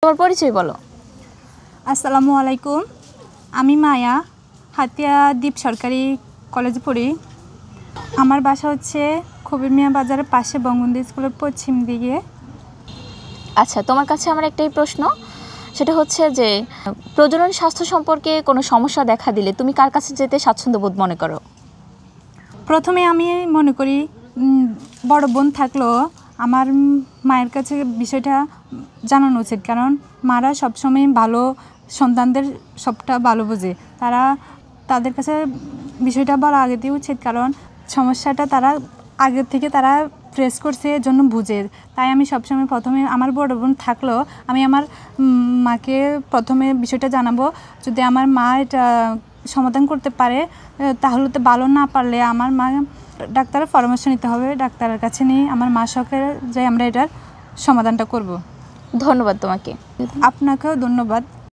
তোমার পরিচয় বলো। আসসালামু আলাইকুম, আমি মায়া, হাতিয়া দ্বীপ সরকারি কলেজে পড়ি। আমার বাসা হচ্ছে খবির মিয়া বাজারের পাশে বঙ্গবন্ধু স্কুলের পশ্চিম দিকে। আচ্ছা, তোমার কাছে আমার একটাই প্রশ্ন, সেটা হচ্ছে যে প্রজনন স্বাস্থ্য সম্পর্কে কোনো সমস্যা দেখা দিলে তুমি কার কাছে যেতে স্বাচ্ছন্দ্য বোধ মনে করো? প্রথমে আমি মনে করি বড় বোন থাকলেও আমার মায়ের কাছে বিষয়টা জানানো উচিত, কারণ মারা সবসময় ভালো সন্তানদের সবটা ভালো বোঝে। তাদের কাছে বিষয়টা বলা আগে দিয়ে উচিত, কারণ সমস্যাটা তারা আগের থেকে তারা ফেস করছে, এর জন্য বুঝে। তাই আমি সবসময় প্রথমে আমার বড় বোন থাকলেও আমি আমার মাকে প্রথমে বিষয়টা জানাবো। যদি আমার মা এটা সমাধান করতে পারে তাহলে তো ভালো, না পারলে আমার মা ডাক্তারের পরামর্শ নিতে হবে। ডাক্তারের কাছে নিয়ে আমার মা সহকারে যাই আমরা এটার সমাধানটা করব। ধন্যবাদ তোমাকে। আপনাকেও ধন্যবাদ।